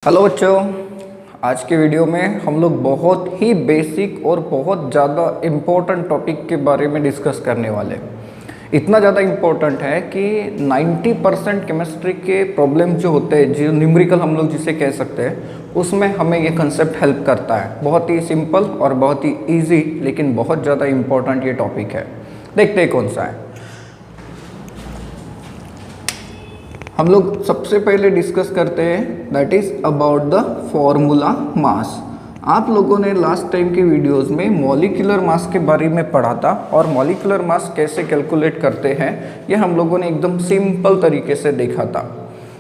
Hello बच्चों, आज के वीडियो में हम लोग बहुत ही बेसिक और बहुत ज़्यादा इम्पोर्टेंट टॉपिक के बारे में डिस्कस करने वाले हैं। इतना ज़्यादा इम्पोर्टेंट है कि 90% केमिस्ट्री के प्रॉब्लम जो होते हैं, जो न्यूमेरिकल हम लोग जिसे कह सकते हैं, उसमें हमें ये कंसेप्ट हेल्प करता है। बहुत ही सिंपल और बहुत ही ईजी, लेकिन बहुत ज़्यादा इम्पोर्टेंट ये टॉपिक है। देखते हैं कौन सा है। हम लोग सबसे पहले डिस्कस करते हैं that is about the formula mass. आप लोगों ने लास्ट टाइम की वीडियोस में मॉलिक्यूलर मास के बारे में पढ़ा था और मॉलिक्यूलर मास कैसे कैलकुलेट करते हैं ये हम लोगों ने एकदम सिंपल तरीके से देखा था।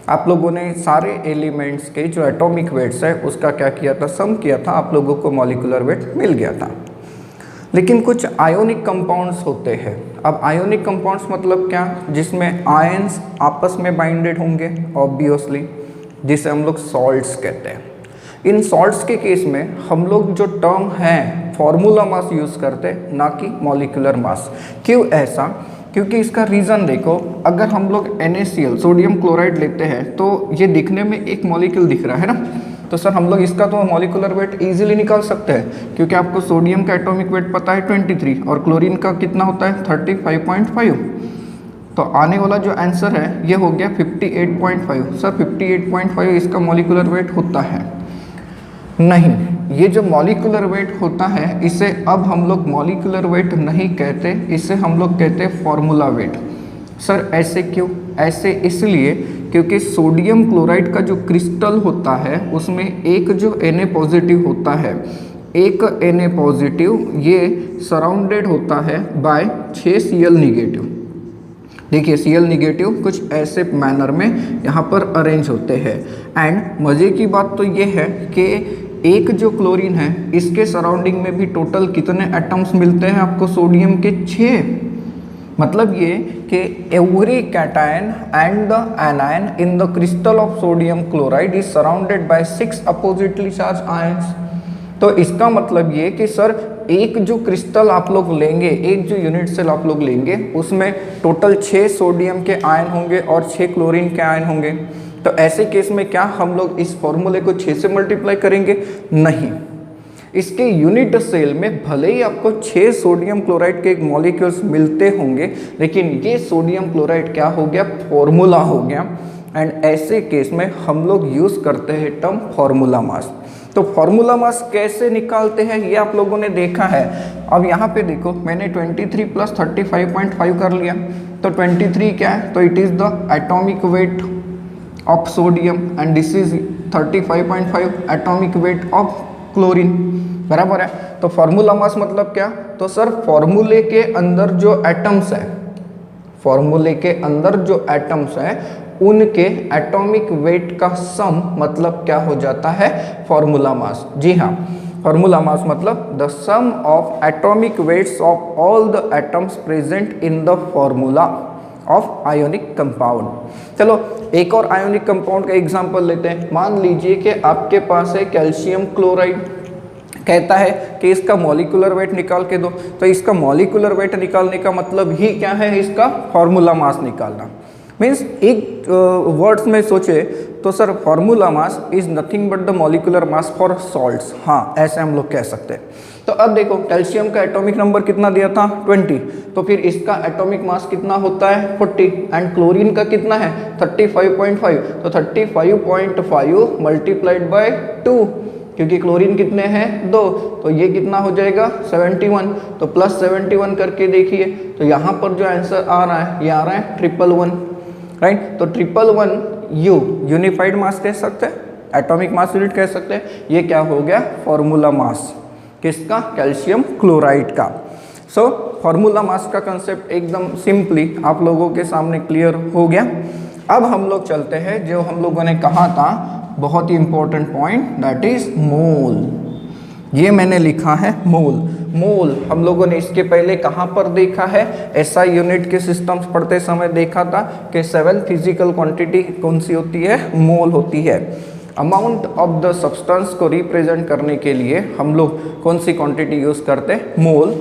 आप लोगों ने सारे एलिमेंट्स के जो एटॉमिक वेट्स है उसका क्या किया था, सम किया था, आप लोगों को मॉलिक्यूलर वेट मिल गया था। लेकिन कुछ आयोनिक कंपाउंड्स होते हैं। अब आयोनिक कंपाउंड्स मतलब क्या, जिसमें आयंस आपस में बाइंडेड होंगे ऑब्वियसली, जिसे हम लोग सॉल्ट्स कहते हैं। इन सॉल्ट्स के केस में हम लोग जो टर्म है फॉर्मूला मास यूज़ करते हैं, ना कि मॉलिक्यूलर मास। क्यों ऐसा? क्योंकि इसका रीज़न देखो, अगर हम लोग NaCl सोडियम क्लोराइड लेते हैं तो ये दिखने में एक मॉलिक्यूल दिख रहा है ना, तो सर हम लोग इसका तो मॉलिक्यूलर वेट इजीली निकाल सकते हैं, क्योंकि आपको सोडियम का एटॉमिक वेट पता है 23 और क्लोरीन का कितना होता है 35.5। तो आने वाला जो आंसर है ये हो गया 58.5। सर 58.5 इसका मॉलिक्यूलर वेट होता है? नहीं, ये जो मॉलिक्यूलर वेट होता है इसे अब हम लोग मॉलिक्यूलर वेट नहीं कहते, इसे हम लोग कहते हैं फॉर्मूला वेट। सर ऐसे क्यों? ऐसे इसलिए क्योंकि सोडियम क्लोराइड का जो क्रिस्टल होता है उसमें एक जो Na पॉजिटिव होता है, एक Na पॉजिटिव ये सराउंडेड होता है बाय 6 Cl निगेटिव। देखिए Cl निगेटिव कुछ ऐसे मैनर में यहाँ पर अरेंज होते हैं। एंड मज़े की बात तो ये है कि एक जो क्लोरीन है इसके सराउंडिंग में भी टोटल कितने एटम्स मिलते हैं आपको? सोडियम के 6। मतलब ये कि every cation and the anion in the crystal of sodium chloride is surrounded by 6 oppositely charge ions. तो इसका मतलब ये कि सर एक जो क्रिस्टल आप लोग लेंगे, एक जो यूनिट सेल आप लोग लेंगे, उसमें टोटल 6 सोडियम के आयन होंगे और 6 क्लोरीन के आयन होंगे। तो ऐसे केस में क्या हम लोग इस फॉर्मूले को 6 से मल्टीप्लाई करेंगे? नहीं, इसके यूनिट सेल में भले ही आपको 6 सोडियम क्लोराइड के मॉलिक्यूल्स मिलते होंगे, लेकिन ये सोडियम क्लोराइड क्या हो गया? फॉर्मूला हो गया। एंड ऐसे केस में हम लोग यूज़ करते हैं टर्म फॉर्मूला मास। तो फॉर्मूला मास कैसे निकालते हैं ये आप लोगों ने देखा है। अब यहाँ पे देखो, मैंने 23 + 35.5 कर लिया, तो 23 क्या है? तो it is the atomic weight of sodium and this is 35.5 atomic weight of chlorine, बराबर है। तो फॉर्मूला मास मतलब क्या? तो सर फॉर्मूले के अंदर जो एटम्स है, फॉर्मूले के अंदर जो एटम्स है उनके एटॉमिक वेट का सम मतलब क्या हो जाता है? Formula mass. जी हाँ, फॉर्मूला मास मतलब the sum of atomic weights of all the atoms present in the formula of ionic compound. चलो एक और आयोनिक कंपाउंड का एग्जांपल लेते हैं। मान लीजिए कि आपके पास है कैल्शियम क्लोराइड, कहता है कि इसका मॉलिक्यूलर वेट निकाल के दो। तो इसका मॉलिक्यूलर वेट निकालने का मतलब ही क्या है? इसका फॉर्मूला मास निकालना। मीन्स एक वर्ड्स में सोचे तो sir formula mass is nothing but the molecular mass for salts. हाँ, ऐसे हम लोग कह सकते हैं। तो अब देखो कैल्शियम का एटॉमिक नंबर कितना दिया था? 20। तो फिर इसका एटॉमिक मास कितना होता है? 40। एंड क्लोरीन का कितना है? 35.5। तो 35.5 मल्टीप्लाइड बाय 2, क्योंकि क्लोरीन कितने हैं? 2। तो ये कितना हो जाएगा? 71। तो प्लस 71 करके देखिए, तो यहाँ पर जो आंसर आ रहा है ये आ रहा है 111, राइट। तो 111 यूनिफाइड मास कह सकते हैं, एटॉमिक मास यूनिट कह सकते हैं। ये क्या हो गया? Formula mass. किसका? कैल्शियम क्लोराइड का। सो फॉर्मूला मास का कंसेप्ट एकदम सिंपली आप लोगों के सामने क्लियर हो गया। अब हम लोग चलते हैं जो हम लोगों ने कहा था बहुत ही important point, that is mole. ये मैंने लिखा है मोल। मोल हम लोगों ने इसके पहले कहाँ पर देखा है? SI यूनिट के सिस्टम्स पढ़ते समय देखा था कि 7 फिजिकल क्वांटिटी कौन सी होती है? मोल होती है। अमाउंट ऑफ द सब्सटेंस को रिप्रेजेंट करने के लिए हम लोग कौन सी क्वांटिटी यूज़ करते हैं? मोल।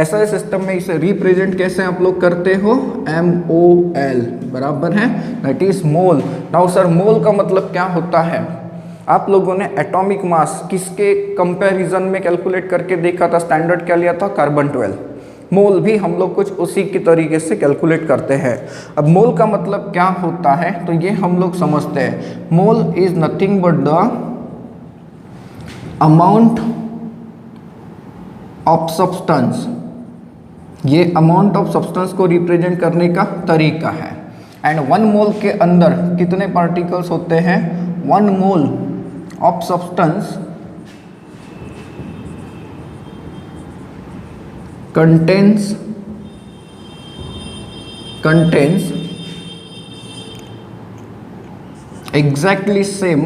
SI सिस्टम में इसे रिप्रेजेंट कैसे आप लोग करते हो? MOL, बराबर है, that is mole. Now sir mole का मतलब क्या होता है? आप लोगों ने एटॉमिक मास किसके कंपैरिजन में कैलकुलेट करके देखा था? स्टैंडर्ड क्या लिया था? कार्बन 12। मोल भी हम लोग कुछ उसी की तरीके से कैलकुलेट करते हैं। अब मोल का मतलब क्या होता है तो ये हम लोग समझते हैं। Mole is nothing but the amount of substance, ये अमाउंट ऑफ सब्सटेंस को रिप्रेजेंट करने का तरीका है। एंड 1 मोल के अंदर कितने पार्टिकल्स होते हैं? 1 mole of substance contains exactly same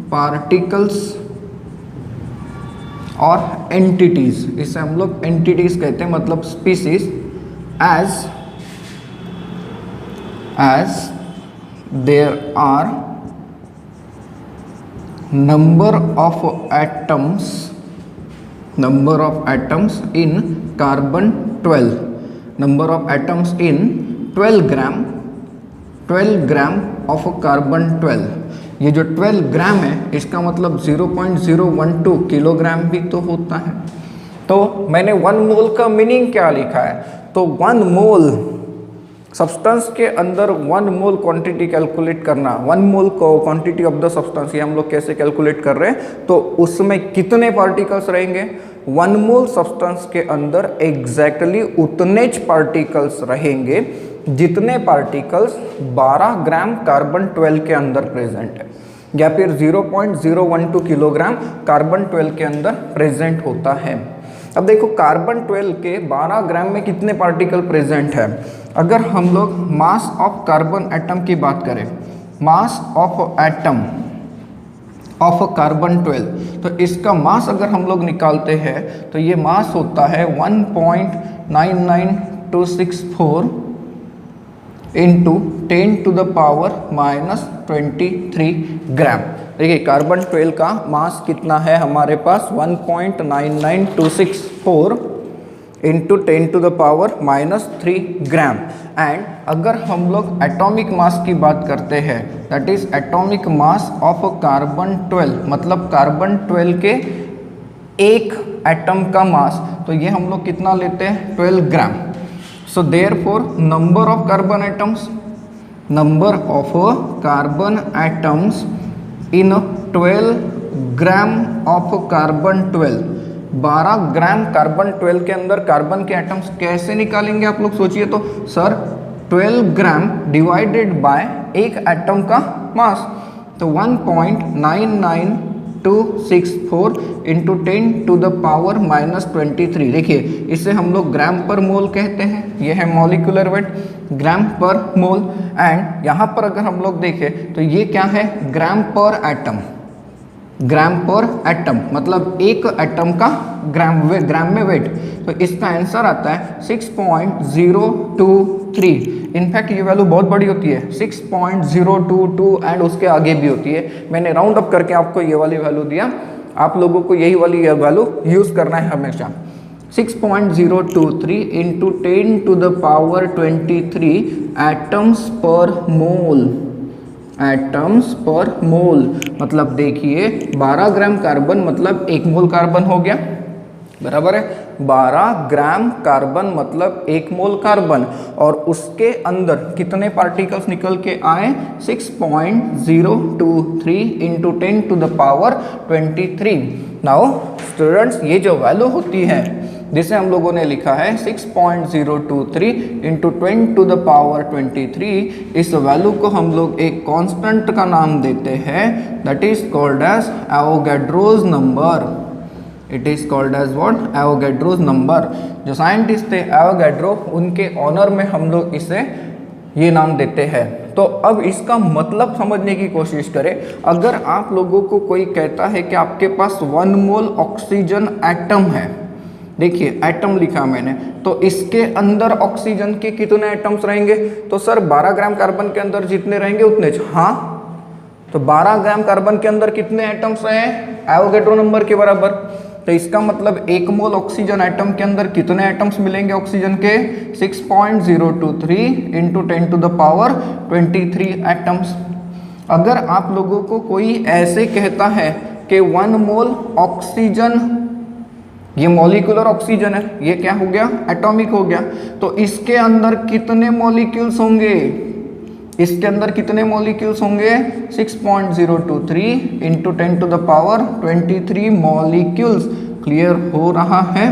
particles और entities, इसे हम लोग entities कहते हैं, मतलब species, as there are number of atoms in carbon 12, number of atoms in 12 gram of carbon 12। ये जो 12 ग्राम है इसका मतलब 0.012 किलोग्राम भी तो होता है। तो मैंने 1 मोल का मीनिंग क्या लिखा है? तो 1 मोल सब्सटेंस के अंदर 1 मोल क्वांटिटी कैलकुलेट करना, 1 मोल क्वांटिटी ऑफ द सब्सटेंस, ये हम लोग कैसे कैलकुलेट कर रहे हैं? तो उसमें कितने पार्टिकल्स रहेंगे? 1 मोल सब्सटेंस के अंदर एग्जैक्टली उतने पार्टिकल्स रहेंगे जितने पार्टिकल्स 12 ग्राम कार्बन 12 के अंदर प्रेजेंट है, या फिर 0.012 किलोग्राम कार्बन 12 के अंदर प्रेजेंट होता है। अब देखो कार्बन 12 के 12 ग्राम में कितने पार्टिकल प्रेजेंट है? अगर हम लोग मास ऑफ कार्बन एटम की बात करें, mass of atom of carbon 12, तो इसका मास अगर हम लोग निकालते हैं तो ये मास होता है 1.99264 into 10 to the power -23 gram. देखिए कार्बन 12 का मास कितना है हमारे पास? 1.99264 into 10 to the power -3 gram. And अगर हम लोग एटॉमिक मास की बात करते हैं, that is atomic mass of carbon 12, मतलब कार्बन 12 के एक एटम का मास, तो ये हम लोग कितना लेते हैं? 12 ग्राम। So therefore number of carbon atoms in 12 gram of carbon 12, 12 gram carbon 12 के अंदर कार्बन के एटम्स कैसे निकालेंगे आप लोग सोचिए तो। सर 12 ग्राम डिवाइडेड बाय एक एटम का मास, तो 1.99264 इंटू 10 टू द पावर -23। देखिए इसे हम लोग ग्राम पर मोल कहते हैं, यह है मॉलिक्यूलर वेट ग्राम पर मोल। एंड यहाँ पर अगर हम लोग देखें तो ये क्या है? ग्राम पर एटम, ग्राम पर एटम मतलब एक एटम का ग्राम में वेट। तो इसका आंसर आता है 6.023। इनफैक्ट ये वैल्यू बहुत बड़ी होती है, 6.022 एंड उसके आगे भी होती है। मैंने राउंड अप करके आपको ये वाली वैल्यू दिया, आप लोगों को यही वाली वैल्यू यूज़ करना है हमेशा। 6.023 into 10 to the power 23 atoms per mole, atoms per मोल मतलब देखिए 12 ग्राम कार्बन मतलब 1 मोल कार्बन हो गया, बराबर है। 12 ग्राम कार्बन मतलब 1 मोल कार्बन, और उसके अंदर कितने पार्टिकल्स निकल के आए? 6.023 into 10 to the power 23। Now students ये जो वैल्यू होती है जिसे हम लोगों ने लिखा है 6.023 इंटू 10 टू द पावर 23, इस वैल्यू को हम लोग एक कांस्टेंट का नाम देते हैं, that is called as Avogadro's number. It is called as what? Avogadro's number. जो साइंटिस्ट थे एवोगैड्रो, उनके ऑनर में हम लोग इसे ये नाम देते हैं। तो अब इसका मतलब समझने की कोशिश करें। अगर आप लोगों को कोई कहता है कि आपके पास 1 मोल ऑक्सीजन एटम है, देखिए एटम लिखा मैंने, तो इसके अंदर ऑक्सीजन के कितने एटम्स रहेंगे? तो सर 12 ग्राम कार्बन के अंदर जितने रहेंगे उतने। हाँ, तो 12 ग्राम कार्बन के अंदर कितने एटम्स रहे? एवोगैड्रो नंबर के बराबर। तो इसका मतलब 1 मोल ऑक्सीजन एटम के अंदर कितने एटम्स मिलेंगे ऑक्सीजन के? 6.023 into 10 to the power 23 atoms. अगर आप लोगों को कोई ऐसे कहता है कि 1 मोल ऑक्सीजन, ये मॉलिक्यूलर ऑक्सीजन है, ये क्या हो गया? एटॉमिक हो गया, तो इसके अंदर कितने मॉलिक्यूल्स होंगे? इसके अंदर कितने मॉलिक्यूल्स होंगे? 6.023 into 10 to the power 23 molecules. Clear हो रहा है?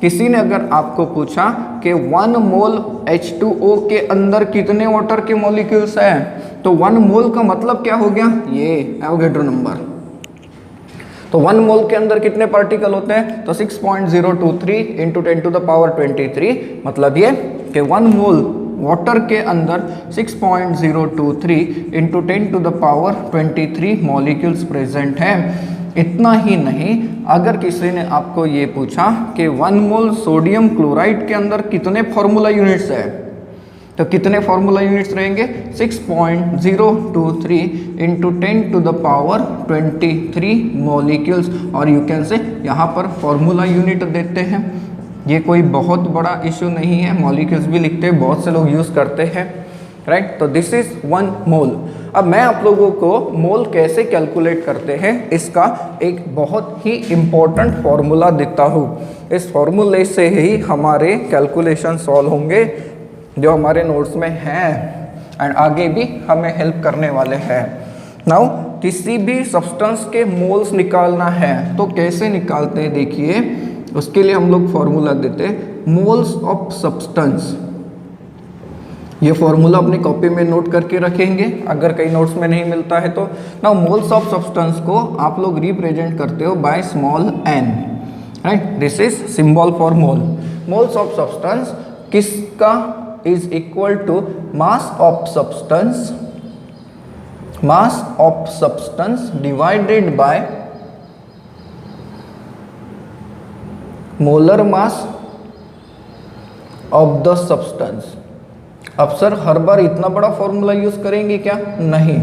किसी ने अगर आपको पूछा कि 1 मोल H2O के अंदर कितने वाटर के मॉलिक्यूल्स हैं, तो 1 मोल का मतलब क्या हो गया? ये एवोगैड्रो नंबर। तो 1 मोल के अंदर कितने पार्टिकल होते हैं? तो 6.023 इंटू 10 टू द पावर 23, मतलब ये कि 1 मोल वाटर के अंदर 6.023 into 10 to the power 23 molecules present हैं। इतना ही नहीं, अगर किसी ने आपको ये पूछा कि 1 मोल सोडियम क्लोराइड के अंदर कितने फार्मूला यूनिट्स है, तो कितने फार्मूला यूनिट्स रहेंगे? 6.023 into 10 to the power 23 molecules. और यू कैन से यहाँ पर फार्मूला यूनिट देते हैं, ये कोई बहुत बड़ा इशू नहीं है, मॉलिक्यूल्स भी लिखते हैं, बहुत से लोग यूज़ करते हैं, राइट। तो दिस इज 1 मोल। अब मैं आप लोगों को मोल कैसे कैलकुलेट करते हैं इसका एक बहुत ही इम्पोर्टेंट फार्मूला देता हूँ। इस फार्मूले से ही हमारे कैलकुलेशन सॉल्व होंगे जो हमारे नोट्स में हैं एंड आगे भी हमें हेल्प करने वाले हैं। नाउ किसी भी सब्सटेंस के मोल्स निकालना है तो कैसे निकालते हैं? देखिए, उसके लिए हम लोग फार्मूला देते हैं मोल्स ऑफ सब्सटेंस। ये फार्मूला अपनी कॉपी में नोट करके रखेंगे अगर कई नोट्स में नहीं मिलता है तो। नाउ मोल्स ऑफ सब्सटेंस को आप लोग रिप्रेजेंट करते हो by small n, right. This is symbol for mole. Moles of substance किसका is equal to mass of substance, mass of substance divided by molar mass of the substance. अब sir हर बार इतना बड़ा फॉर्मूला यूज करेंगे क्या? नहीं,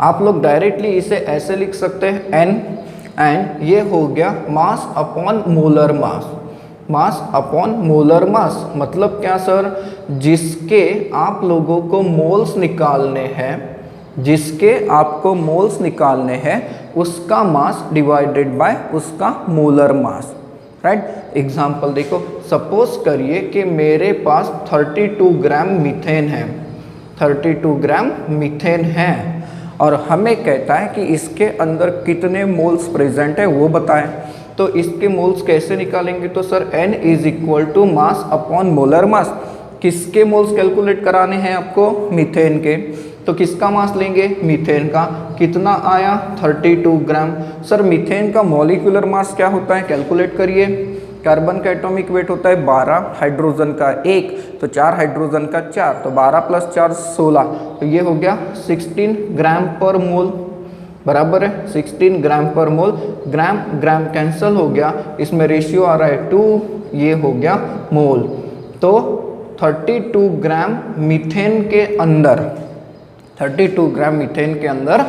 आप लोग डायरेक्टली इसे ऐसे लिख सकते हैं n, एंड ये हो गया मास अपॉन मोलर मास। मास अपॉन मोलर मास मतलब क्या सर? जिसके आप लोगों को मोल्स निकालने हैं, जिसके आपको मोल्स निकालने हैं उसका मास डिवाइडेड बाय उसका मोलर मास, राइट। एग्जाम्पल देखो, सपोज करिए कि मेरे पास 32 ग्राम मीथेन है, 32 ग्राम मीथेन है और हमें कहता है कि इसके अंदर कितने मोल्स प्रेजेंट है वो बताएं। तो इसके मोल्स कैसे निकालेंगे? तो sir n is equal to mass upon molar mass. किसके मोल्स कैलकुलेट कराने हैं आपको? मीथेन के। तो किसका मास लेंगे? मीथेन का। कितना आया? 32 ग्राम। सर मीथेन का मॉलिक्यूलर मास क्या होता है? कैलकुलेट करिए। कार्बन का एटॉमिक वेट होता है 12, हाइड्रोजन का 1, तो 4 हाइड्रोजन का 4, तो 12 प्लस 4 16, तो ये हो गया 16 ग्राम पर मोल, बराबर है 16 ग्राम पर मोल। ग्राम ग्राम कैंसिल हो गया, इसमें रेशियो आ रहा है 2, ये हो गया मोल। तो 32 ग्राम मीथेन के अंदर, 32 ग्राम मीथेन के अंदर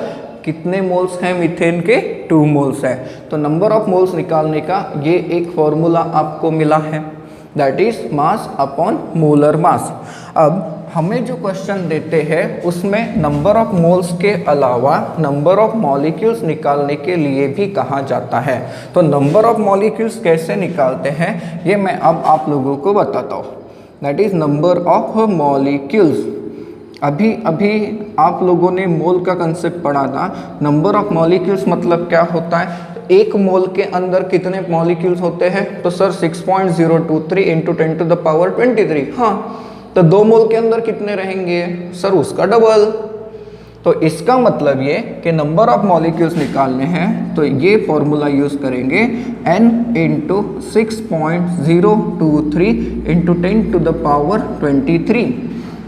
कितने मोल्स हैं? मीथेन के 2 मोल्स हैं। तो नंबर ऑफ मोल्स निकालने का ये एक फॉर्मूला आपको मिला है, that is mass upon molar मास। अब हमें जो क्वेश्चन देते हैं उसमें नंबर ऑफ मोल्स के अलावा नंबर ऑफ मॉलिक्यूल्स निकालने के लिए भी कहा जाता है। तो नंबर ऑफ मॉलिक्यूल्स कैसे निकालते हैं ये मैं अब आप लोगों को बताता हूँ, that is number of molecules. अभी अभी आप लोगों ने मोल का कंसेप्ट पढ़ा था। नंबर ऑफ मॉलिक्यूल्स मतलब क्या होता है? एक मोल के अंदर कितने मॉलिक्यूल्स होते हैं? तो sir 6.023 into 10 to the power 23। हाँ, तो 2 मोल के अंदर कितने रहेंगे? सर उसका डबल। तो इसका मतलब ये कि नंबर ऑफ मॉलिक्यूल्स निकालने हैं तो ये फॉर्मूला यूज करेंगे n into 6.023 into 10 to the power 23।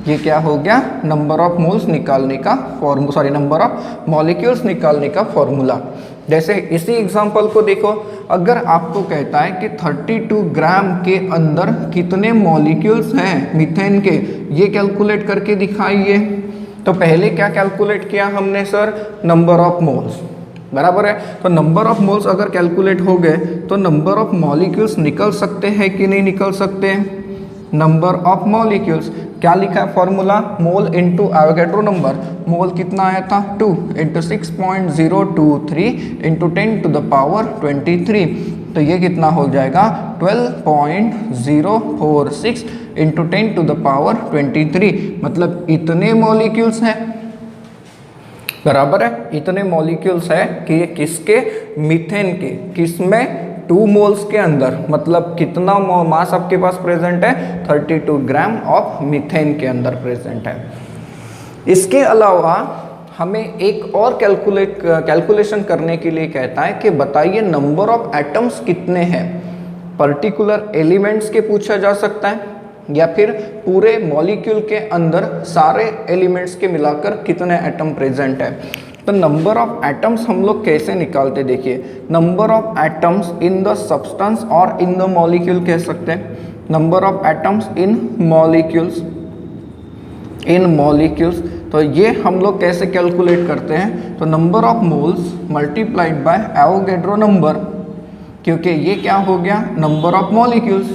ये क्या हो गया? नंबर ऑफ मोल्स निकालने का फॉर्मूला, नंबर ऑफ मॉलिक्यूल्स निकालने का फॉर्मूला। जैसे इसी एग्जांपल को देखो, अगर आपको कहता है कि 32 ग्राम के अंदर कितने मॉलिक्यूल्स हैं मीथेन के, ये कैलकुलेट करके दिखाइए। तो पहले क्या कैलकुलेट किया हमने सर? Number of moles. बराबर है। तो नंबर ऑफ मोल्स अगर कैलकुलेट हो गए तो नंबर ऑफ मॉलिक्यूल्स निकल सकते हैं कि नहीं निकल सकते हैं? नंबर ऑफ मॉलिक्यूल्स क्या लिखा है formula? Mole into Avogadro number. Mole कितना आया था? 2 into 6.023 into 10 to the power 23। तो ये कितना हो जाएगा? 12.046 इंटू 10 टू द पावर 23, मतलब इतने मॉलिक्यूल्स हैं, बराबर है। इतने मॉलिक्यूल्स है कि ये किसके? मीथेन के। किसमें? 2 मोल्स के अंदर, मतलब कितना मास आपके पास प्रेजेंट है? 32 ग्राम ऑफ मीथेन के अंदर प्रेजेंट है। इसके अलावा हमें एक और कैलकुलेशन करने के लिए कहता है कि बताइए नंबर ऑफ एटम्स कितने हैं। पर्टिकुलर एलिमेंट्स के पूछा जा सकता है या फिर पूरे मॉलिक्यूल के अंदर सारे एलिमेंट्स के मिलाकर कितने एटम प्रेजेंट है। तो नंबर ऑफ एटम्स हम लोग कैसे निकालते? देखिए, number of atoms in the substance और इन द मॉलिक्यूल कह सकते हैं। Number of atoms in molecules, तो ये हम लोग कैसे कैलकुलेट करते हैं? तो number of moles multiplied by Avogadro number, क्योंकि ये क्या हो गया? नंबर ऑफ मॉलिक्यूल्स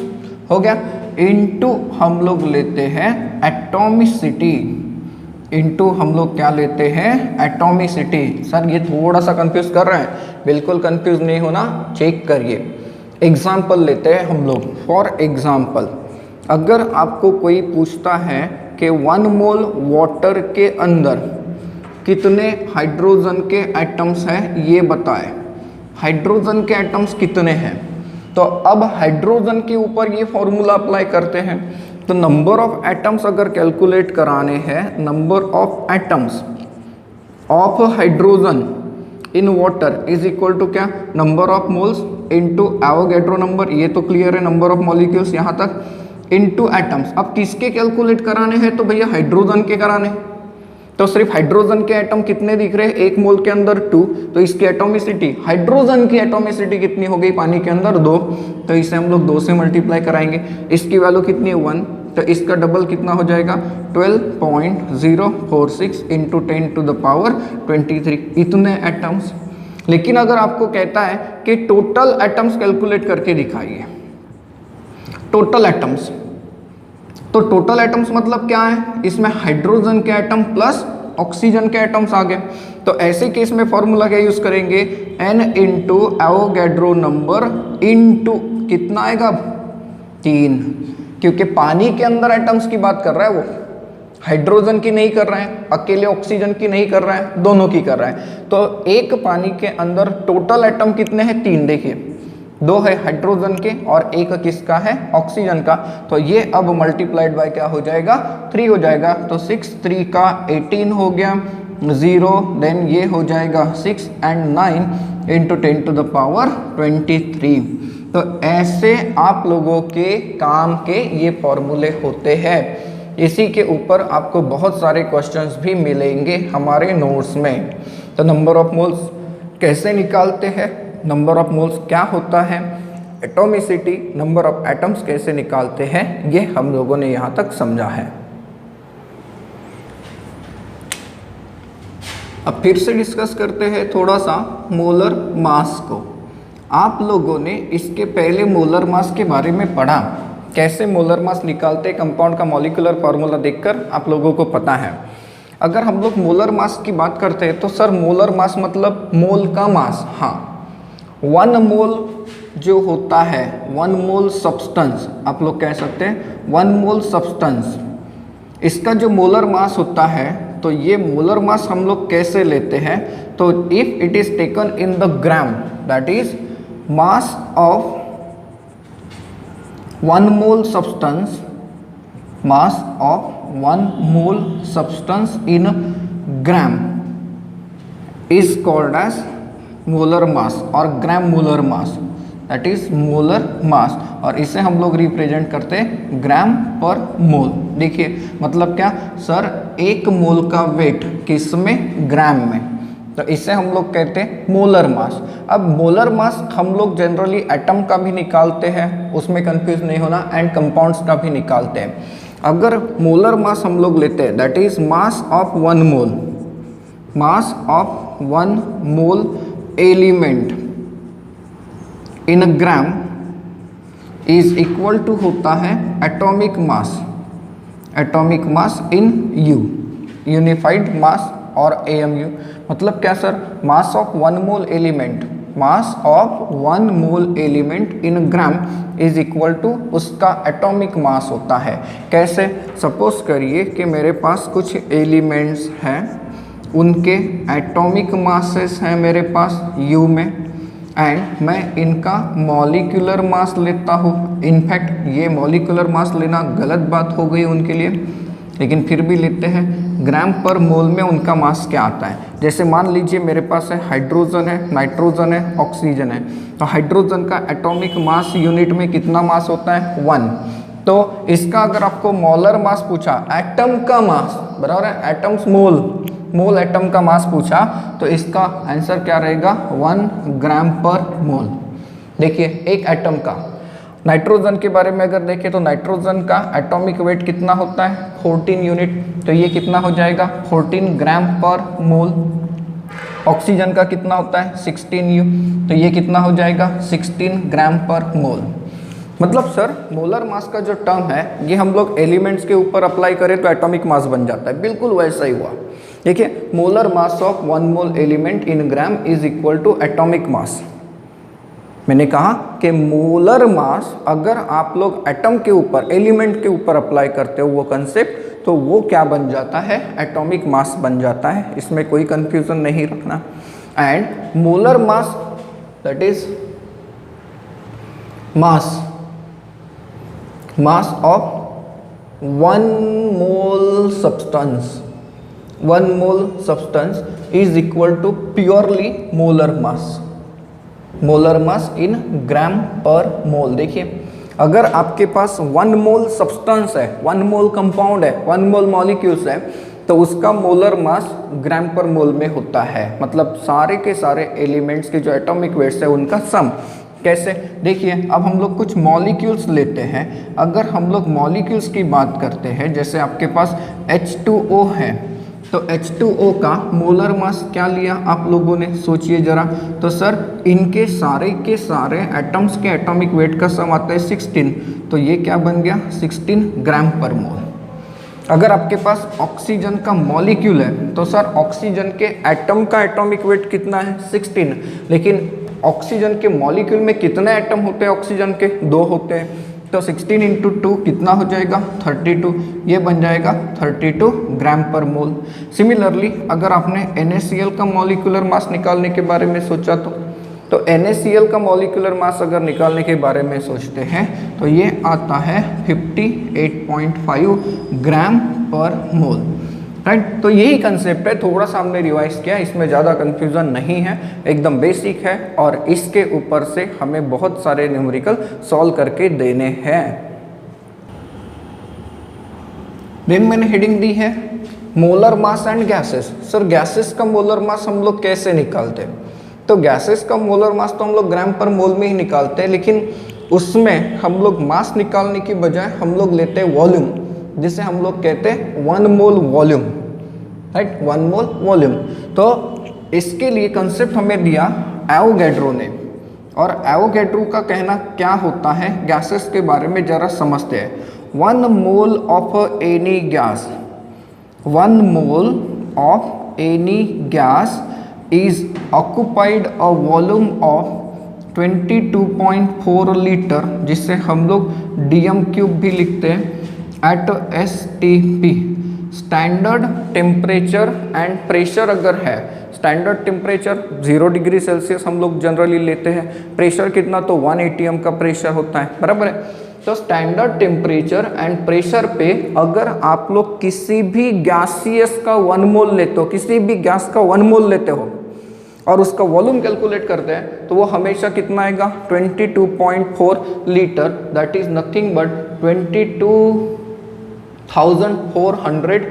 हो गया, इनटू हम लोग लेते हैं एटॉमिसिटी, इनटू हम लोग क्या लेते हैं? एटॉमिसिटी। सर ये थोड़ा सा कंफ्यूज कर रहे हैं, बिल्कुल कंफ्यूज नहीं होना, चेक करिए। एग्जाम्पल लेते हैं हम लोग। फॉर एग्जाम्पल, अगर आपको कोई पूछता है कि 1 मोल वाटर के अंदर कितने हाइड्रोजन के एटम्स हैं, ये बताए। हाइड्रोजन के एटम्स कितने हैं? तो अब हाइड्रोजन के ऊपर ये फॉर्मूला अप्लाई करते हैं। तो नंबर ऑफ एटम्स अगर कैलकुलेट कराने हैं, number of atoms of hydrogen in water is equal to क्या? Number of moles into Avogadro number. ये तो क्लियर है, नंबर ऑफ मॉलिक्यूल्स यहाँ तक, इनटू एटम्स। अब किसके कैलकुलेट कराने हैं? तो भैया हाइड्रोजन के कराने। तो सिर्फ हाइड्रोजन के एटम कितने दिख रहे हैं? 1 मोल के अंदर 2, तो इसकी एटोमिसिटी, हाइड्रोजन की एटोमिसिटी कितनी हो गई पानी के अंदर? 2, तो इसे हम लोग 2 से मल्टीप्लाई कराएंगे। इसकी वैल्यू कितनी है? 1, तो इसका डबल कितना हो जाएगा? 12.046 इंटू 10 टू द पावर 23, इतने एटम्स। लेकिन अगर आपको कहता है कि टोटल एटम्स कैलकुलेट करके दिखाइए, टोटल एटम्स, तो टोटल एटम्स मतलब क्या है? इसमें हाइड्रोजन के एटम प्लस ऑक्सीजन के एटम्स आ गए। तो ऐसे केस में फॉर्मूला क्या यूज करेंगे? n into Avogadro number into कितना आएगा? 3, क्योंकि पानी के अंदर एटम्स की बात कर रहा है, वो हाइड्रोजन की नहीं कर रहा है, अकेले ऑक्सीजन की नहीं कर रहा है, दोनों की कर रहा है। तो एक पानी के अंदर टोटल एटम कितने हैं? 3। देखिए, 2 है हाइड्रोजन के और 1 किसका है? ऑक्सीजन का। तो ये अब मल्टीप्लाइड बाय क्या हो जाएगा? 3 हो जाएगा। तो 6 3 का 18 हो गया, 0, देन ये हो जाएगा 6 and 9 into 10 to the power 23। तो ऐसे आप लोगों के काम के ये फॉर्मूले होते हैं। इसी के ऊपर आपको बहुत सारे क्वेश्चंस भी मिलेंगे हमारे नोट्स में। तो नंबर ऑफ मोल्स कैसे निकालते हैं, नंबर ऑफ मोल्स क्या होता है, एटॉमिसिटी, नंबर ऑफ एटम्स कैसे निकालते हैं, ये हम लोगों ने यहाँ तक समझा है। अब फिर से डिस्कस करते हैं थोड़ा सा मोलर मास को। आप लोगों ने इसके पहले मोलर मास के बारे में पढ़ा, कैसे मोलर मास निकालते, कंपाउंड का मॉलिक्यूलर फार्मूला देखकर आप लोगों को पता है। अगर हम लोग मोलर मास की बात करते हैं तो सर मोलर मास मतलब मोल का मास। हाँ, 1 मोल जो होता है, 1 मोल सब्सटेंस आप लोग कह सकते हैं, 1 मोल सब्सटेंस, इसका जो मोलर मास होता है, तो ये मोलर मास हम लोग कैसे लेते हैं? तो if it is taken in the gram, that is mass of 1 mole substance, mass of 1 mole substance in gram is called as molar mass और gram molar mass, that is molar mass. और इसे हम लोग represent करते हैं ग्राम पर mole. देखिए मतलब क्या सर, 1 मोल का वेट किस में? ग्राम में। तो इसे हम लोग कहते हैं मोलर मास। अब मोलर मास हम लोग जनरली एटम का भी निकालते हैं, उसमें कंफ्यूज नहीं होना, एंड कंपाउंड्स का भी निकालते हैं। अगर मोलर मास हम लोग लेते हैं, that is mass of 1 mole, mass of 1 mole element in a gram is equal to होता है atomic mass in u, unified mass और AMU। मतलब क्या sir, mass of one mole element in gram is equal to उसका atomic mass होता है। कैसे? Suppose करिए कि मेरे पास कुछ एलिमेंट्स हैं, उनके एटॉमिक मासेस हैं मेरे पास U में, एंड मैं इनका मॉलिक्यूलर मास लेता हूँ। इनफैक्ट ये मॉलिक्यूलर मास लेना गलत बात हो गई उनके लिए, लेकिन फिर भी लेते हैं। ग्राम पर मोल में उनका मास क्या आता है? जैसे मान लीजिए मेरे पास है हाइड्रोजन है, नाइट्रोजन है, ऑक्सीजन है। तो हाइड्रोजन का एटॉमिक मास यूनिट में कितना मास होता है? 1। तो इसका अगर आपको मोलर मास पूछा, एटम का मास, बराबर है, एटम्स मोल एटम का मास पूछा, तो इसका आंसर क्या रहेगा? 1 ग्राम पर मोल। देखिए एक एटम का, नाइट्रोजन के बारे में अगर देखें तो नाइट्रोजन का एटॉमिक वेट कितना होता है? 14 यूनिट। तो ये कितना हो जाएगा? 14 ग्राम पर मोल। ऑक्सीजन का कितना होता है? 16U। तो ये कितना हो जाएगा? 16 ग्राम पर मोल। मतलब सर मोलर मास का जो टर्म है ये हम लोग एलिमेंट्स के ऊपर अप्लाई करें तो एटॉमिक मास बन जाता है, बिल्कुल वैसा ही हुआ। देखिए molar mass of one mole element in gram is equal to atomic mass. मैंने कहा कि मोलर मास अगर आप लोग एटम के ऊपर, एलिमेंट के ऊपर अप्लाई करते हो वो कंसेप्ट, तो वो क्या बन जाता है? एटॉमिक मास बन जाता है। इसमें कोई कंफ्यूजन नहीं रखना। And molar mass that is mass of one mole substance is equal to purely molar mass in gram पर मोल। देखिए अगर आपके पास 1 मोल सब्सटेंस है, 1 मोल कंपाउंड है, 1 मोल मॉलिक्यूल्स है, तो उसका मोलर मास ग्राम पर मोल में होता है। मतलब सारे के सारे एलिमेंट्स के जो एटॉमिक वेट्स है उनका सम। कैसे? देखिए अब हम लोग कुछ मॉलिक्यूल्स लेते हैं। अगर हम लोग मॉलिक्यूल्स की बात करते हैं, जैसे आपके पास H2O है, तो H2O का मोलर मास क्या लिया आप लोगों ने? सोचिए जरा। तो सर इनके सारे के सारे एटम्स के एटॉमिक वेट का सम आता है 16। तो ये क्या बन गया? 16 ग्राम पर मोल। अगर आपके पास ऑक्सीजन का मॉलिक्यूल है तो सर ऑक्सीजन के एटम का एटॉमिक वेट कितना है? 16। लेकिन ऑक्सीजन के मॉलिक्यूल में कितने एटम होते हैं? ऑक्सीजन के 2 होते हैं। तो 16 × 2 कितना हो जाएगा? 32। ये बन जाएगा 32 ग्राम पर मोल। सिमिलरली अगर आपने NaCl का मॉलिक्यूलर मास निकालने के बारे में सोचा तो NaCl का मॉलिक्यूलर मास अगर निकालने के बारे में सोचते हैं तो ये आता है 58.5 ग्राम पर मोल। राइट? तो यही कंसेप्ट है, थोड़ा सा हमने रिवाइज किया, इसमें ज़्यादा कंफ्यूजन नहीं है, एकदम बेसिक है। और इसके ऊपर से हमें बहुत सारे न्यूमेरिकल सॉल्व करके देने हैं। देन मैंने हेडिंग दी है molar mass and gases. Sir gases का मोलर मास हम लोग कैसे निकालते हैं? तो गैसेस का मोलर मास तो हम लोग ग्राम पर मोल में ही निकालते हैं, लेकिन उसमें हम लोग मास निकालने की बजाय हम लोग लेते हैं वॉल्यूम, जिसे हम लोग कहते हैं 1 मोल वॉल्यूम। राइट? 1 मोल वॉल्यूम। तो इसके लिए कंसेप्ट हमें दिया एवोगैड्रो ने, और एवोगैड्रो का कहना क्या होता है गैसेस के बारे में जरा समझते हैं। 1 mole of any gas, 1 mole of any gas is occupied a volume of 22.4 litre, जिससे हम लोग DM³ भी लिखते हैं, at STP। Standard temperature and pressure अगर है, स्टैंडर्ड टेम्परेचर 0 डिग्री सेल्सियस हम लोग जनरली लेते हैं, प्रेशर कितना? तो 1 ATM का प्रेशर होता है, बराबर है। तो स्टैंडर्ड टेम्परेचर एंड प्रेशर पे अगर आप लोग किसी भी गैसियस का 1 मोल लेते हो, किसी भी गैस का 1 मोल लेते हो और उसका वॉल्यूम कैलकुलेट करते हैं, तो वो हमेशा कितना आएगा? 22.4 litre. That is nothing but 22,400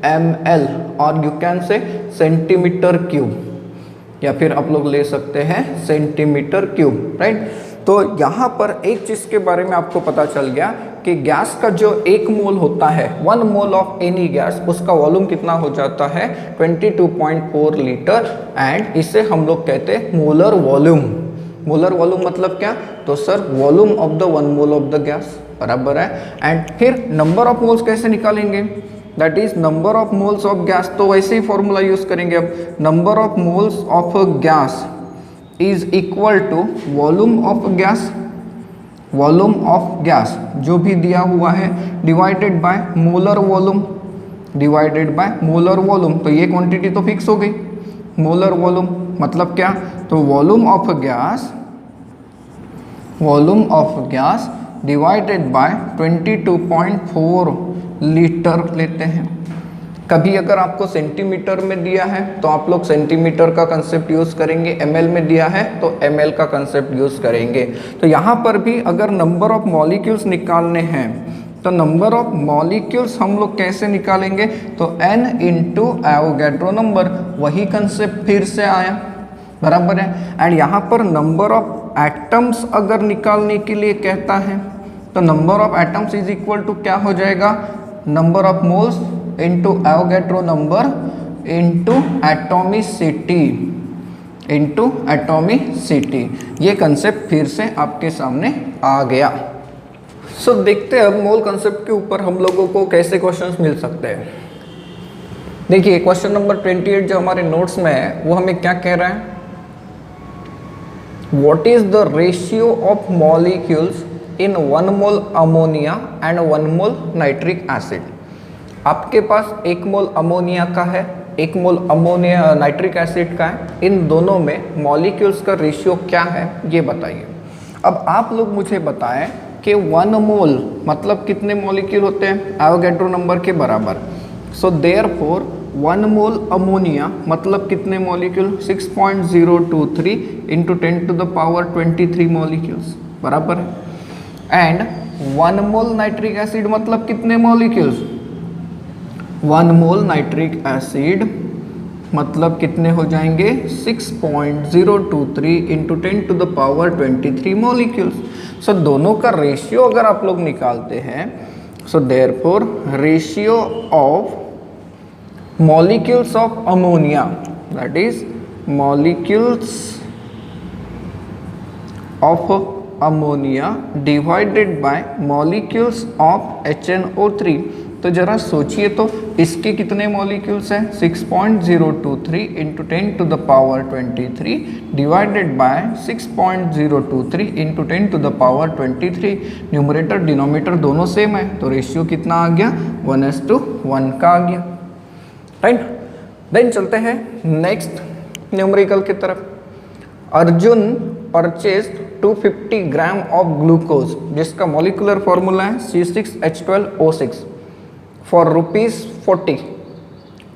ml, और यू कैन से सेंटीमीटर क्यूब, या फिर आप लोग ले सकते हैं सेंटीमीटर क्यूब। राइट? तो यहाँ पर एक चीज़ के बारे में आपको पता चल गया कि गैस का जो एक मोल होता है, 1 मोल ऑफ एनी गैस, उसका वॉल्यूम कितना हो जाता है 22.4 लीटर, एंड इसे हम लोग कहते हैं मोलर वॉल्यूम। मोलर वॉल्यूम मतलब क्या? तो sir volume of the 1 mole of the gas, बराबर है। एंड फिर नंबर ऑफ मोल्स कैसे निकालेंगे? That is number of moles of gas, तो वैसे ही फॉर्मूला यूज करेंगे। अब number of moles of gas is equal to volume of gas, volume of gas जो भी दिया हुआ है, divided by molar volume, divided by molar volume. तो ये क्वांटिटी तो फिक्स हो गई, मोलर वॉल्यूम मतलब क्या? तो volume of gas, volume of gas divided by 22.4 litre लेते हैं। कभी अगर आपको सेंटीमीटर में दिया है तो आप लोग सेंटीमीटर का कंसेप्ट यूज़ करेंगे, एमएल में दिया है तो एमएल का कंसेप्ट यूज़ करेंगे। तो यहाँ पर भी अगर नंबर ऑफ मॉलिक्यूल्स निकालने हैं तो नंबर ऑफ मॉलिक्यूल्स हम लोग कैसे निकालेंगे? तो n इंटू एवोगैड्रो नंबर, वही कंसेप्ट फिर से आया, बराबर है। एंड यहाँ पर नंबर ऑफ एटम्स अगर निकालने के लिए कहता है तो number of atoms is equal to क्या हो जाएगा? Number of moles into Avogadro number into atomicity, into atomicity. ये कंसेप्ट फिर से आपके सामने आ गया। सो देखते हैं अब मोल कंसेप्ट के ऊपर हम लोगों को कैसे क्वेश्चंस मिल सकते हैं। देखिए क्वेश्चन नंबर 28 जो हमारे नोट्स में है वो हमें क्या कह रहा है? What is the ratio of molecules in 1 mole ammonia and 1 mole nitric acid. आपके पास 1 मोल अमोनिया का है, 1 मोल अमोनिया नाइट्रिक एसिड का है, इन दोनों में मॉलिक्यूल्स का रेशियो क्या है ये बताइए। अब आप लोग मुझे बताएं कि 1 मोल मतलब कितने मॉलिक्यूल होते हैं? एवोगैड्रो नंबर के बराबर। सो देयरफॉर 1 मोल अमोनिया मतलब कितने molecule? 6.023 into 10 to the power 23 molecules, बराबर है। एंड 1 मोल नाइट्रिक एसिड मतलब कितने मॉलिक्यूल्स? 1 मोल नाइट्रिक एसिड मतलब कितने हो जाएंगे? 6.023 into 10 to the power 23 molecules. So दोनों का रेशियो अगर आप लोग निकालते हैं, so therefore ratio of molecules of ammonia, that is molecules of ammonia divided by molecules of HNO3। तो जरा सोचिए तो इसके कितने मॉलिक्यूल्स हैं? 6.023 into 10 to the power 23 divided by 6.023 into 10 to the power 23। Numerator denominator दोनों सेम है तो रेशियो कितना आ गया? 1:1 का आ गया, राइट। देन चलते हैं नेक्स्ट न्यूमेरिकल की तरफ। Arjun purchase 250 gram of glucose जिसका मॉलिक्यूलर फॉर्मूला है C6H12O6 for ₹40।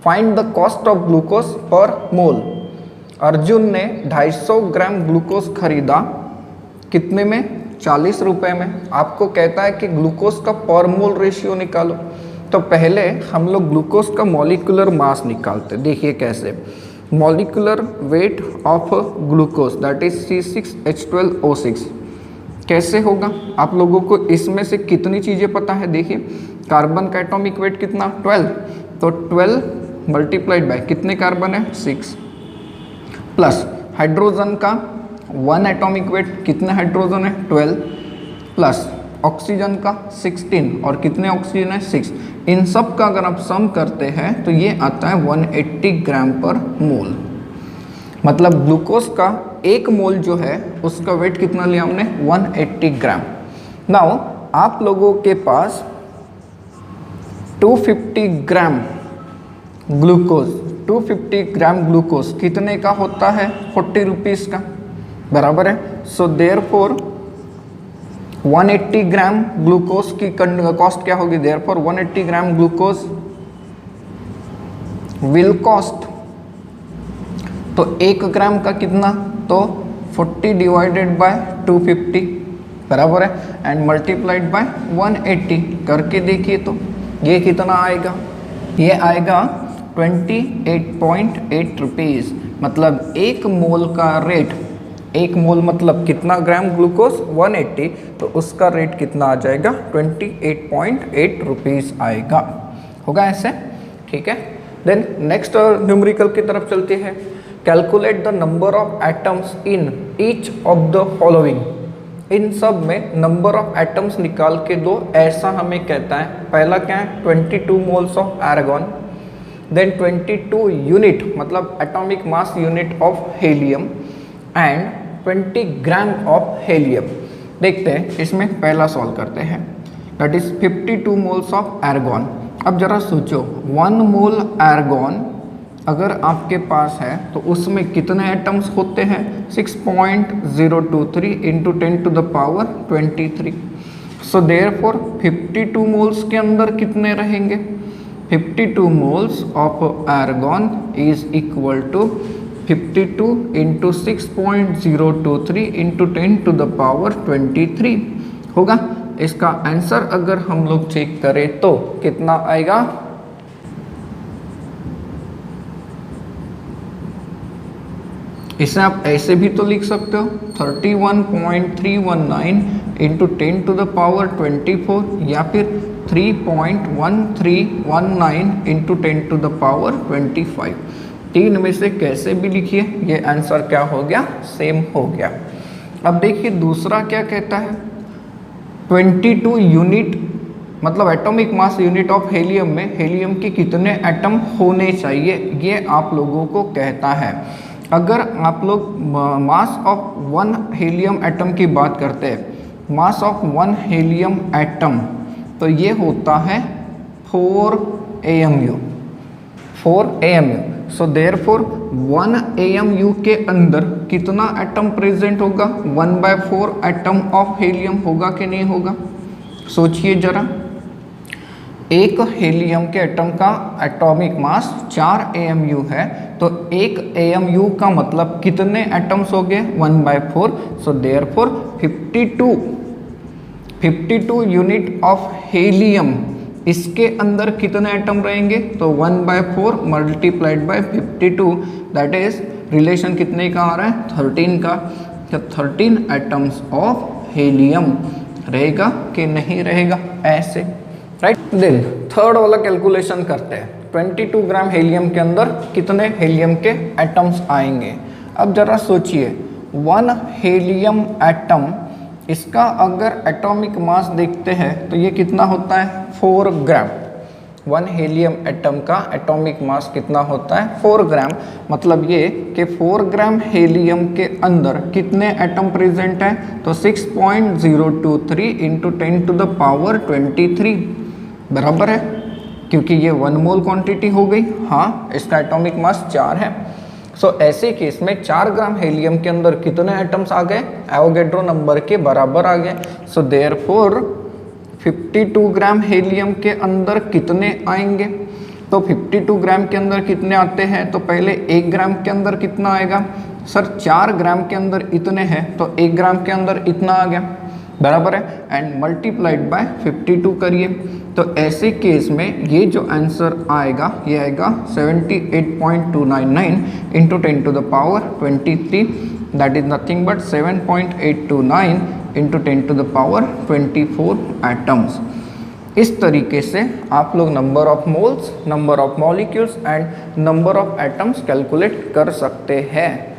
Find the cost of glucose पर मोल। अर्जुन ने 250 ग्राम ग्लूकोज खरीदा, कितने में? 40 रुपए में। आपको कहता है कि ग्लूकोज का पर मोल रेशियो निकालो। तो पहले हम लोग ग्लूकोज का मॉलिक्यूलर मास निकालते। देखिए कैसे, molecular weight of glucose that is C6H12O6 कैसे होगा? आप लोगों को इसमें से कितनी चीज़ें पता है? देखिए कार्बन का एटॉमिक वेट कितना? 12, तो 12 मल्टीप्लाइड बाय कितने कार्बन है? 6, प्लस हाइड्रोजन का 1 एटॉमिक वेट, कितने हाइड्रोजन है? 12, प्लस ऑक्सीजन का 16 और कितने ऑक्सीजन है? 6। इन सब का अगर आप सम करते हैं तो ये आता है 180 ग्राम पर मोल। मतलब ग्लूकोज का 1 मोल जो है उसका वेट कितना लिया हमने? 180 ग्राम। नाउ आप लोगों के पास 250 ग्राम ग्लूकोज, 250 ग्राम ग्लूकोज कितने का होता है? 40 रुपीज़ का, बराबर है। सो देयरफॉर 180 ग्राम ग्लूकोज की कॉस्ट क्या होगी? Therefore 180 gram glucose will cost, तो 1 ग्राम का कितना? तो 40 डिवाइडेड बाय 250, बराबर है, एंड मल्टीप्लाइड बाय 180 करके देखिए तो ये कितना आएगा? ये आएगा 28.8 रुपीज़। मतलब 1 मोल का रेट 1 मोल मतलब कितना ग्राम ग्लूकोज 180, तो उसका रेट कितना आ जाएगा 28.8 रुपीज़ आएगा। होगा ऐसे, ठीक है। देन नेक्स्ट न्यूमेरिकल की तरफ चलते हैं। Calculate the number of atoms in each of the following. इन सब में नंबर ऑफ एटम्स निकाल के दो, ऐसा हमें कहता है। पहला क्या है 22 moles of argon, then 22 unit मतलब atomic mass unit of helium and 20 gram of helium. देखते हैं, इसमें पहला सॉल्व करते हैं, that is 52 moles of argon. अब जरा सोचो 1 मोल आर्गन अगर आपके पास है तो उसमें कितने एटम्स होते हैं 6.023 into 10 to the power 23। So therefore 52 moles के अंदर कितने रहेंगे 52 moles of argon is equal to 52 into 6.023 into 10 to the power 23 होगा। इसका आंसर अगर हम लोग चेक करें तो कितना आएगा, इसे आप ऐसे भी तो लिख सकते हो 31.319 इंटू 10 टू द पावर 24 या फिर 3.1319 इंटू 10 टू द पावर 25। तीन में से कैसे भी लिखिए, ये आंसर क्या हो गया, सेम हो गया। अब देखिए दूसरा क्या कहता है 22 यूनिट मतलब atomic mass unit of helium में हेलियम के कितने एटम होने चाहिए, ये आप लोगों को कहता है। अगर आप लोग मास ऑफ 1 हेलियम एटम की बात करते हैं, मास ऑफ 1 हेलियम एटम तो ये होता है 4 AMU। सो देयरफॉर 1 AMU के अंदर कितना एटम प्रेजेंट होगा 1/4 एटम ऑफ हेलियम होगा कि नहीं होगा। सोचिए जरा, एक हेलियम के एटम का एटॉमिक मास 4 AMU है, तो एक AMU का मतलब कितने एटम्स हो गए 1/4। सो देयरफॉर 52 यूनिट ऑफ हेलियम, इसके अंदर कितने एटम रहेंगे तो 1/4 multiplied by 52, that is relation कितने का आ रहा है 13 का। तो 13 एटम्स ऑफ हेलियम रहेगा कि नहीं रहेगा, ऐसे राइट। देन थर्ड वाला कैलकुलेशन करते हैं, 22 ग्राम हेलियम के अंदर कितने हेलियम के एटम्स आएंगे। अब जरा सोचिए 1 हेलियम एटम, इसका अगर एटॉमिक मास देखते हैं तो ये कितना होता है 4 ग्राम। 1 हेलियम एटम का एटॉमिक मास कितना होता है 4 ग्राम, मतलब ये कि 4 ग्राम हेलियम के अंदर कितने एटम प्रेजेंट हैं तो 6.023 इंटू 10 टू द पावर 23 बराबर है, क्योंकि ये 1 मोल क्वांटिटी हो गई। हाँ, इसका एटॉमिक मास 4 है। सो ऐसे केस में 4 ग्राम हेलियम के अंदर कितने एटम्स आ गए, एवोगैड्रो नंबर के बराबर आ गए। सो देयरफॉर 52 ग्राम हेलियम के अंदर कितने आएंगे, तो 52 ग्राम के अंदर कितने आते हैं, तो पहले 1 ग्राम के अंदर कितना आएगा सर 4 ग्राम के अंदर इतने हैं, तो 1 ग्राम के अंदर इतना आ गया बराबर है, एंड मल्टीप्लाइड बाय 52 करिए। तो ऐसे केस में ये जो आंसर आएगा ये आएगा 78.299 into 10 to the power 23, that is nothing but 7.829 into 10 to the power 24 atoms. इस तरीके से आप लोग number of moles, number of molecules and number of atoms calculate कर सकते हैं।